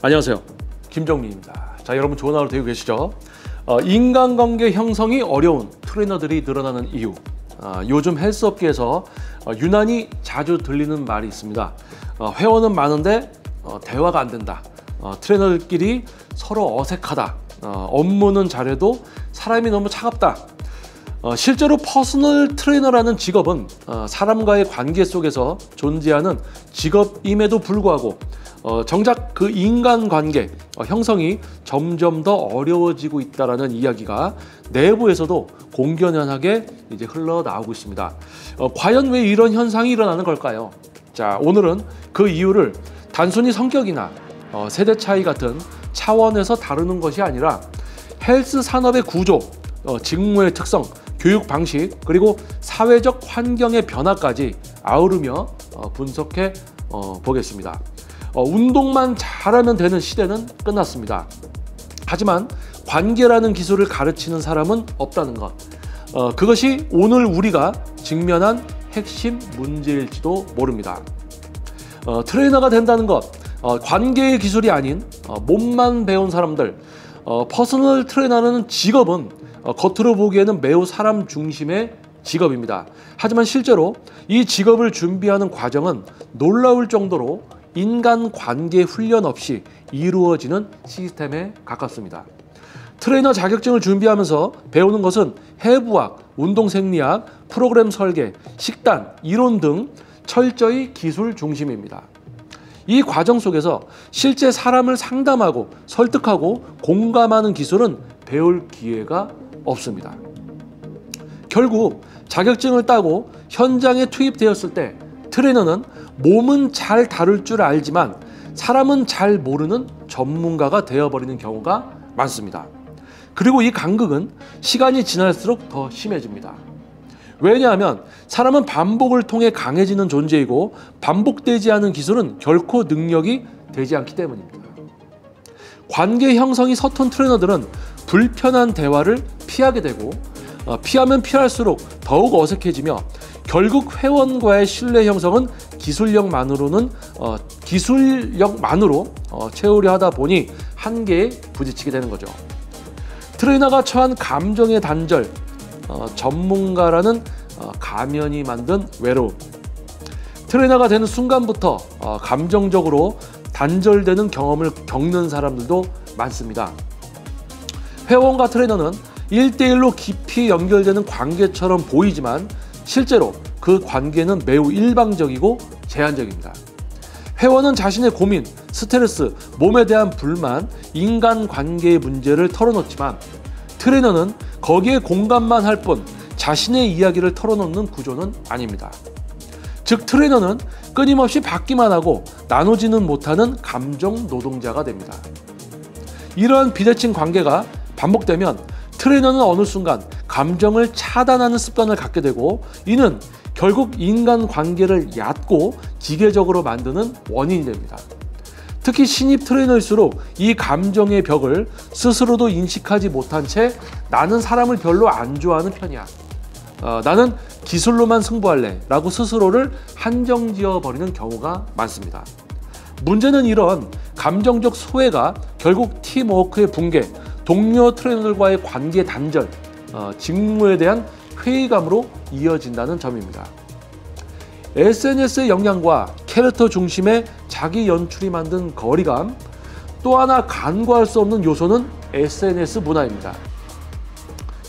안녕하세요, 김정민입니다. 자, 여러분 좋은 하루 되고 계시죠? 인간관계 형성이 어려운 트레이너들이 늘어나는 이유, 요즘 헬스업계에서 유난히 자주 들리는 말이 있습니다. 회원은 많은데 대화가 안 된다, 트레이너들끼리 서로 어색하다, 업무는 잘해도 사람이 너무 차갑다. 실제로 퍼스널 트레이너라는 직업은 사람과의 관계 속에서 존재하는 직업임에도 불구하고 정작 그 인간관계 형성이 점점 더 어려워지고 있다는 이야기가 내부에서도 공견연하게 이제 흘러나오고 있습니다. 과연 왜 이런 현상이 일어나는 걸까요? 자, 오늘은 그 이유를 단순히 성격이나 세대 차이 같은 차원에서 다루는 것이 아니라 헬스 산업의 구조, 직무의 특성, 교육 방식, 그리고 사회적 환경의 변화까지 아우르며 분석해 보겠습니다. 운동만 잘하면 되는 시대는 끝났습니다. 하지만 관계라는 기술을 가르치는 사람은 없다는 것, 그것이 오늘 우리가 직면한 핵심 문제일지도 모릅니다. 트레이너가 된다는 것, 관계의 기술이 아닌 몸만 배운 사람들, 퍼스널 트레이너라는 직업은 겉으로 보기에는 매우 사람 중심의 직업입니다. 하지만 실제로 이 직업을 준비하는 과정은 놀라울 정도로 인간관계 훈련 없이 이루어지는 시스템에 가깝습니다. 트레이너 자격증을 준비하면서 배우는 것은 해부학, 운동생리학, 프로그램 설계, 식단, 이론 등 철저히 기술 중심입니다. 이 과정 속에서 실제 사람을 상담하고 설득하고 공감하는 기술은 배울 기회가 없습니다. 결국 자격증을 따고 현장에 투입되었을 때 트레이너는 몸은 잘 다룰 줄 알지만 사람은 잘 모르는 전문가가 되어버리는 경우가 많습니다. 그리고 이 간극은 시간이 지날수록 더 심해집니다. 왜냐하면 사람은 반복을 통해 강해지는 존재이고 반복되지 않은 기술은 결코 능력이 되지 않기 때문입니다. 관계 형성이 서툰 트레이너들은 불편한 대화를 피하게 되고 피하면 피할수록 더욱 어색해지며 결국 회원과의 신뢰 형성은 기술력만으로 채우려 하다 보니 한계에 부딪히게 되는 거죠. 트레이너가 처한 감정의 단절, 전문가라는 가면이 만든 외로움. 트레이너가 되는 순간부터 감정적으로 단절되는 경험을 겪는 사람들도 많습니다. 회원과 트레이너는 1대1로 깊이 연결되는 관계처럼 보이지만 실제로 그 관계는 매우 일방적이고 제한적입니다. 회원은 자신의 고민, 스트레스, 몸에 대한 불만, 인간관계의 문제를 털어놓지만 트레이너는 거기에 공감만 할 뿐 자신의 이야기를 털어놓는 구조는 아닙니다. 즉 트레이너는 끊임없이 받기만 하고 나누지는 못하는 감정 노동자가 됩니다. 이러한 비대칭 관계가 반복되면 트레이너는 어느 순간 감정을 차단하는 습관을 갖게 되고 이는 결국 인간관계를 얕고 기계적으로 만드는 원인이 됩니다. 특히 신입 트레이너일수록 이 감정의 벽을 스스로도 인식하지 못한 채 나는 사람을 별로 안 좋아하는 편이야, 나는 기술로만 승부할래 라고 스스로를 한정지어 버리는 경우가 많습니다. 문제는 이런 감정적 소외가 결국 팀워크의 붕괴, 동료 트레이너들과의 관계 단절, 직무에 대한 회의감으로 이어진다는 점입니다. SNS의 영향과 캐릭터 중심의 자기 연출이 만든 거리감, 또 하나 간과할 수 없는 요소는 SNS 문화입니다.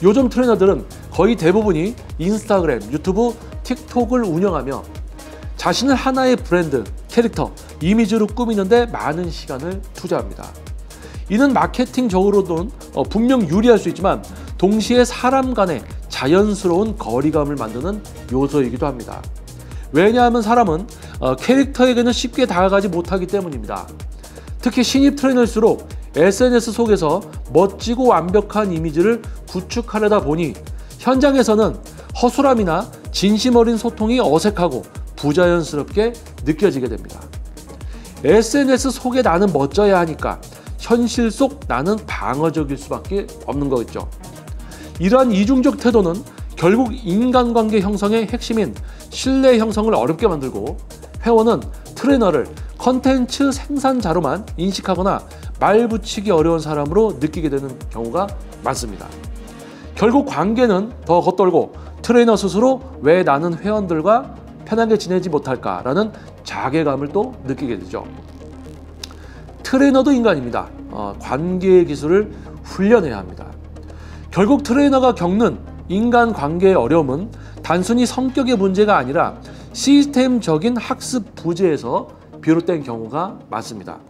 요즘 트레이너들은 거의 대부분이 인스타그램, 유튜브, 틱톡을 운영하며 자신을 하나의 브랜드, 캐릭터, 이미지로 꾸미는데 많은 시간을 투자합니다. 이는 마케팅적으로는 분명 유리할 수 있지만 동시에 사람 간의 자연스러운 거리감을 만드는 요소이기도 합니다. 왜냐하면 사람은 캐릭터에게는 쉽게 다가가지 못하기 때문입니다. 특히 신입 트레이너일수록 SNS 속에서 멋지고 완벽한 이미지를 구축하려다 보니 현장에서는 허술함이나 진심 어린 소통이 어색하고 부자연스럽게 느껴지게 됩니다. SNS 속에 나는 멋져야 하니까 현실 속 나는 방어적일 수밖에 없는 거겠죠. 이러한 이중적 태도는 결국 인간관계 형성의 핵심인 신뢰 형성을 어렵게 만들고 회원은 트레이너를 컨텐츠 생산자로만 인식하거나 말 붙이기 어려운 사람으로 느끼게 되는 경우가 많습니다. 결국 관계는 더 겉돌고 트레이너 스스로 왜 나는 회원들과 편하게 지내지 못할까라는 자괴감을 또 느끼게 되죠. 트레이너도 인간입니다. 관계의 기술을 훈련해야 합니다. 결국 트레이너가 겪는 인간관계의 어려움은 단순히 성격의 문제가 아니라 시스템적인 학습 부재에서 비롯된 경우가 많습니다.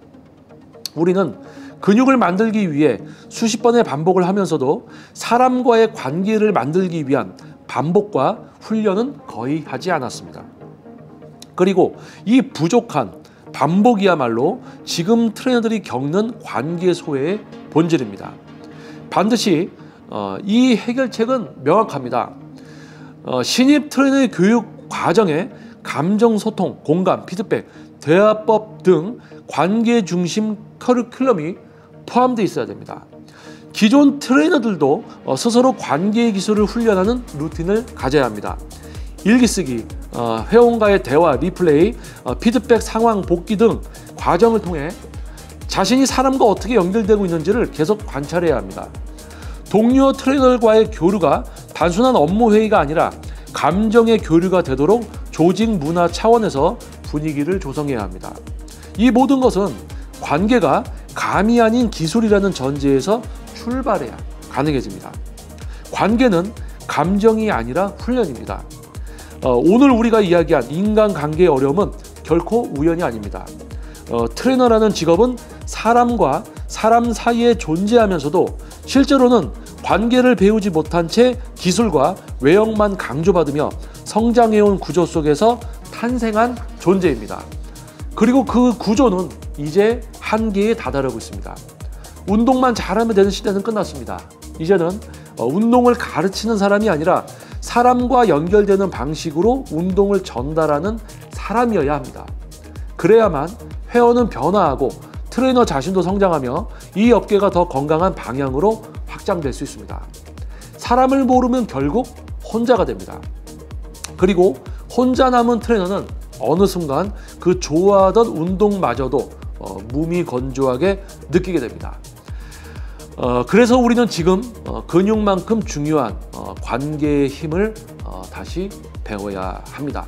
우리는 근육을 만들기 위해 수십 번의 반복을 하면서도 사람과의 관계를 만들기 위한 반복과 훈련은 거의 하지 않았습니다. 그리고 이 부족한 반복이야말로 지금 트레이너들이 겪는 관계 소외의 본질입니다. 반드시 이 해결책은 명확합니다. 신입 트레이너의 교육 과정에 감정 소통, 공감, 피드백, 대화법 등 관계 중심 커리큘럼이 포함되어 있어야 됩니다. 기존 트레이너들도 스스로 관계 기술을 훈련하는 루틴을 가져야 합니다. 일기 쓰기, 회원과의 대화, 리플레이, 피드백 상황 복귀 등 과정을 통해 자신이 사람과 어떻게 연결되고 있는지를 계속 관찰해야 합니다. 동료 트레이너들과의 교류가 단순한 업무 회의가 아니라 감정의 교류가 되도록 조직 문화 차원에서 분위기를 조성해야 합니다. 이 모든 것은 관계가 감이 아닌 기술이라는 전제에서 출발해야 가능해집니다. 관계는 감정이 아니라 훈련입니다. 오늘 우리가 이야기한 인간관계의 어려움은 결코 우연이 아닙니다. 트레이너라는 직업은 사람과 사람 사이에 존재하면서도 실제로는 관계를 배우지 못한 채 기술과 외형만 강조받으며 성장해온 구조 속에서 탄생한 존재입니다. 그리고 그 구조는 이제 한계에 다다르고 있습니다. 운동만 잘하면 되는 시대는 끝났습니다. 이제는 운동을 가르치는 사람이 아니라 사람과 연결되는 방식으로 운동을 전달하는 사람이어야 합니다. 그래야만 회원은 변화하고 트레이너 자신도 성장하며 이 업계가 더 건강한 방향으로 확장될 수 있습니다. 사람을 모르면 결국 혼자가 됩니다. 그리고 혼자 남은 트레이너는 어느 순간 그 좋아하던 운동마저도 무미건조하게 느끼게 됩니다. 그래서 우리는 지금 근육만큼 중요한 관계의 힘을 다시 배워야 합니다.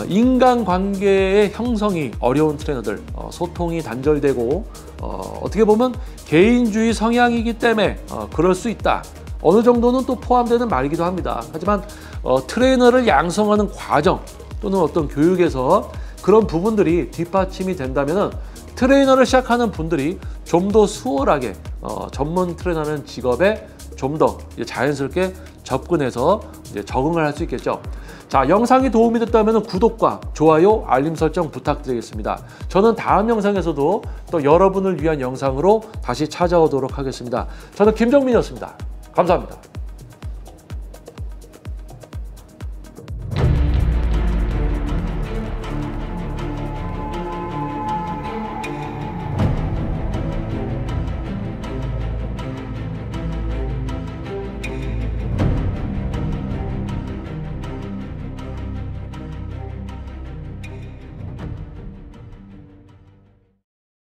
인간관계의 형성이 어려운 트레이너들, 소통이 단절되고 어떻게 보면 개인주의 성향이기 때문에 그럴 수 있다. 어느 정도는 또 포함되는 말이기도 합니다. 하지만 트레이너를 양성하는 과정 또는 어떤 교육에서 그런 부분들이 뒷받침이 된다면 트레이너를 시작하는 분들이 좀 더 수월하게 전문 트레이너라는 직업에 좀 더 자연스럽게 접근해서 적응을 할 수 있겠죠. 자, 영상이 도움이 됐다면 구독과 좋아요, 알림 설정 부탁드리겠습니다. 저는 다음 영상에서도 또 여러분을 위한 영상으로 다시 찾아오도록 하겠습니다. 저는 김정민이었습니다. 감사합니다.